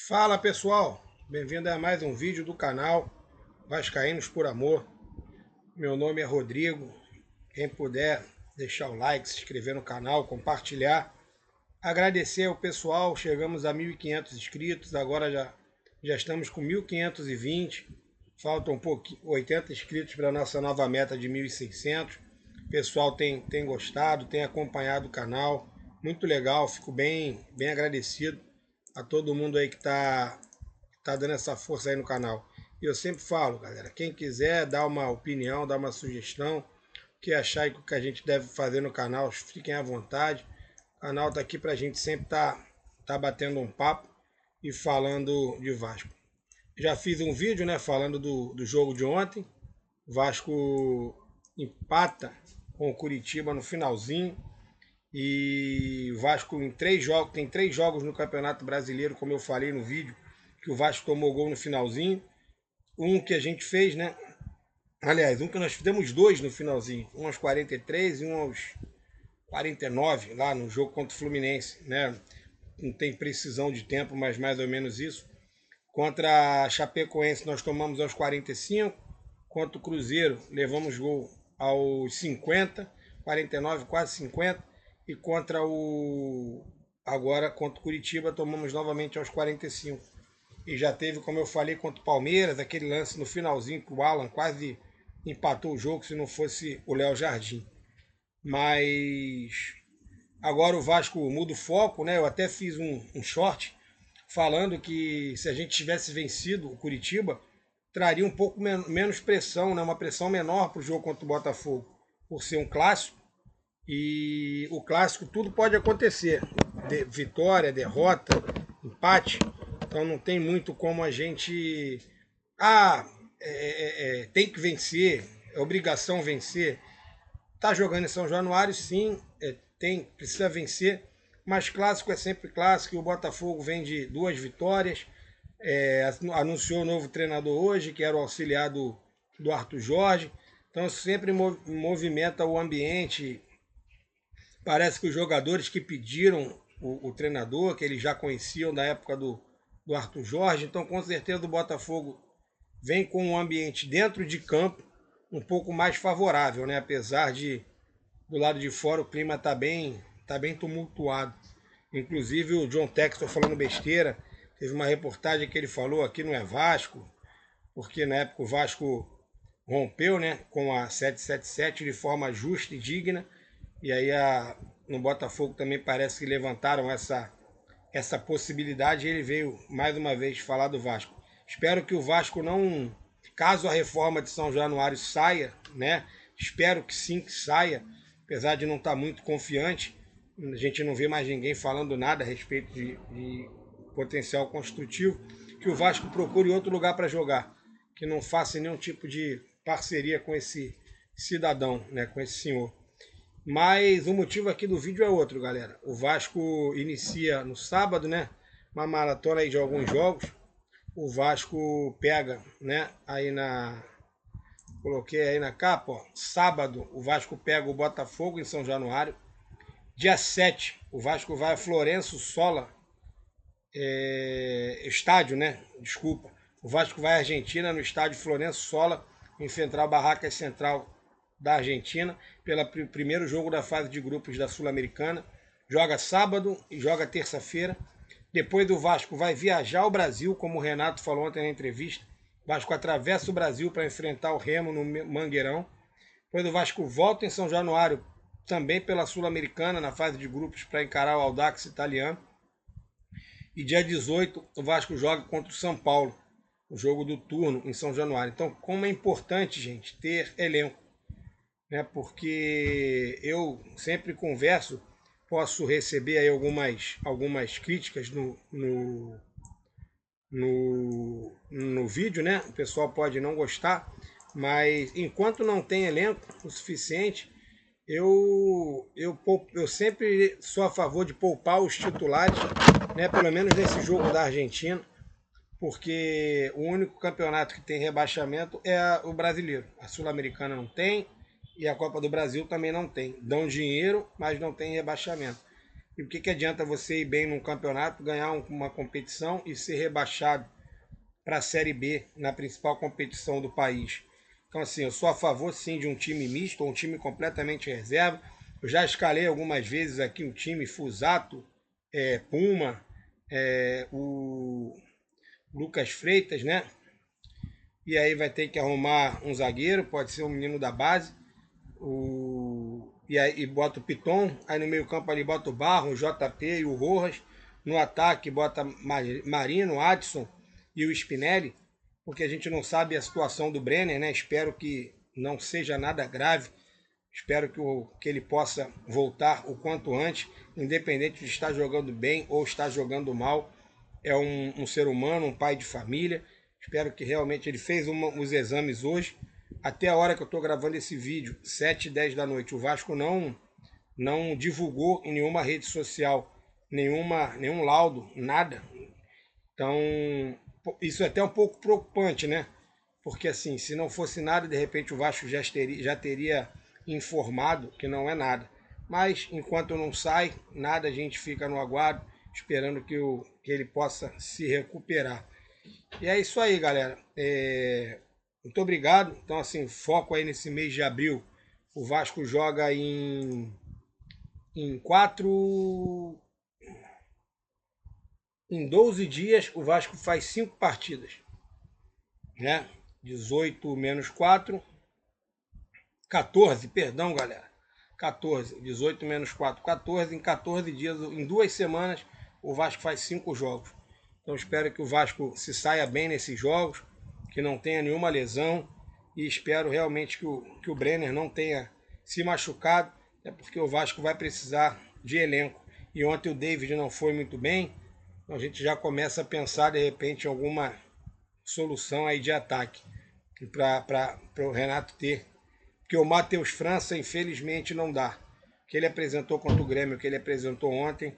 Fala pessoal, bem-vindo a mais um vídeo do canal Vascaínos por Amor. Meu nome é Rodrigo. Quem puder deixar o like, se inscrever no canal, compartilhar. Agradecer ao pessoal, chegamos a 1.500 inscritos, agora já estamos com 1.520. Faltam um pouquinho, 80 inscritos para a nossa nova meta de 1.600. O pessoal tem gostado, tem acompanhado o canal, muito legal, fico bem agradecido a todo mundo aí que tá dando essa força aí no canal. E eu sempre falo, galera, quem quiser dar uma opinião, dar uma sugestão, o que achar e o que a gente deve fazer no canal, fiquem à vontade. O canal tá aqui pra gente sempre tá batendo um papo e falando de Vasco. Já fiz um vídeo, né, falando do jogo de ontem. O Vasco empata com o Curitiba no finalzinho. E o Vasco em 3 jogos, tem 3 jogos no Campeonato Brasileiro, como eu falei no vídeo, que o Vasco tomou gol no finalzinho. Um que a gente fez, né? Aliás, um que nós fizemos dois no finalzinho. Um aos 43 e um aos 49, lá no jogo contra o Fluminense, né? Não tem precisão de tempo, mas mais ou menos isso. Contra a Chapecoense nós tomamos aos 45. Contra o Cruzeiro levamos gol aos 50, 49, quase 50. E agora contra o Curitiba tomamos novamente aos 45. E já teve, como eu falei, contra o Palmeiras, aquele lance no finalzinho que o Alan quase empatou o jogo se não fosse o Léo Jardim. Mas agora o Vasco muda o foco, né? Eu até fiz um short falando que se a gente tivesse vencido o Curitiba, traria um pouco menos pressão, né? Uma pressão menor para o jogo contra o Botafogo, por ser um clássico. E o clássico tudo pode acontecer. Vitória, derrota, empate. Então não tem muito como a gente. Ah, tem que vencer, é obrigação vencer. Tá jogando em São Januário, sim, precisa vencer. Mas clássico é sempre clássico. E o Botafogo vem de 2 vitórias. Anunciou o novo treinador hoje, que era o auxiliar do Arthur Jorge. Então sempre movimenta o ambiente. Parece que os jogadores que pediram o treinador, que eles já conheciam da época do Arthur Jorge, então com certeza o Botafogo vem com um ambiente dentro de campo um pouco mais favorável, né? Apesar de do lado de fora o clima tá bem tumultuado. Inclusive o John Textor falando besteira, teve uma reportagem que ele falou aqui não é Vasco, porque na época o Vasco rompeu, né, com a 777 de forma justa e digna. E aí no Botafogo também parece que levantaram essa possibilidade e ele veio mais uma vez falar do Vasco. Espero que o Vasco não, caso a reforma de São Januário saia, né? Espero que sim que saia, apesar de não estar muito confiante. A gente não vê mais ninguém falando nada a respeito de potencial construtivo. Que o Vasco procure outro lugar para jogar, que não faça nenhum tipo de parceria com esse cidadão, né? Com esse senhor. Mas o motivo aqui do vídeo é outro, galera. O Vasco inicia no sábado, né? Uma maratona aí de alguns jogos. O Vasco pega, né? Coloquei aí na capa, ó. Sábado, o Vasco pega o Botafogo em São Januário. Dia 7, o Vasco vai a Florenço Sola. Estádio, né? Desculpa. O Vasco vai à Argentina, no estádio Florenço Sola, enfrentar o Barracas Central da Argentina, pelo primeiro jogo da fase de grupos da Sul-Americana. Joga sábado e joga terça-feira. Depois o Vasco vai viajar ao Brasil, como o Renato falou ontem na entrevista. O Vasco atravessa o Brasil para enfrentar o Remo no Mangueirão. Depois o Vasco volta em São Januário, também pela Sul-Americana, na fase de grupos, para encarar o Audax italiano. E dia 18 o Vasco joga contra o São Paulo, o jogo do turno em São Januário. Então, como é importante, gente, ter elenco, né? Porque eu sempre converso, posso receber aí algumas críticas no vídeo, né? O pessoal pode não gostar, mas enquanto não tem elenco o suficiente, eu sempre sou a favor de poupar os titulares, né? Pelo menos nesse jogo da Argentina, porque o único campeonato que tem rebaixamento é o brasileiro. A Sul-Americana não tem e a Copa do Brasil também não tem. Dão dinheiro, mas não tem rebaixamento. E o que adianta você ir bem num campeonato, ganhar uma competição e ser rebaixado para a Série B na principal competição do país? Então, assim, eu sou a favor, sim, de um time misto, ou um time completamente reserva. Eu já escalei algumas vezes aqui um time Fusato, Puma, o Lucas Freitas, né? E aí vai ter que arrumar um zagueiro, pode ser um menino da base. E aí bota o Piton, aí no meio campo ali bota o Barro, o JP e o Rojas. No ataque bota Marino, Adson e o Spinelli, porque a gente não sabe a situação do Brenner, né? Espero que não seja nada grave. Espero que ele possa voltar o quanto antes, independente de estar jogando bem ou estar jogando mal. É um ser humano, um pai de família. Espero que realmente ele fez os exames hoje. Até a hora que eu estou gravando esse vídeo, 7h10 da noite, o Vasco não divulgou em nenhuma rede social nenhum laudo, nada. Então, isso é até um pouco preocupante, né? Porque assim, se não fosse nada, de repente o Vasco já teria informado que não é nada. Mas enquanto não sai nada, a gente fica no aguardo, esperando que ele possa se recuperar. E é isso aí, galera. Muito obrigado. Então, assim, foco aí nesse mês de abril. O Vasco joga em 12 dias, o Vasco faz 5 partidas, né? 18 menos 4, 14, perdão, galera. 14, 18 menos 4, 14. Em 14 dias, em 2 semanas, o Vasco faz 5 jogos. Então espero que o Vasco se saia bem nesses jogos, que não tenha nenhuma lesão. E espero realmente que o Brenner não tenha se machucado, é porque o Vasco vai precisar de elenco. E ontem o David não foi muito bem, então a gente já começa a pensar de repente em alguma solução aí de ataque para o Renato ter. Porque o Matheus França, infelizmente, não dá. O que ele apresentou contra o Grêmio, o que ele apresentou ontem,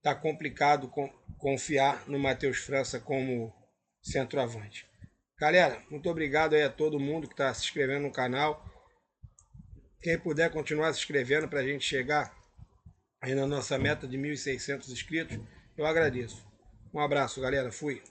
tá complicado confiar no Matheus França como centroavante. Galera, muito obrigado aí a todo mundo que está se inscrevendo no canal. Quem puder continuar se inscrevendo para a gente chegar aí na nossa meta de 1.600 inscritos, eu agradeço. Um abraço, galera. Fui.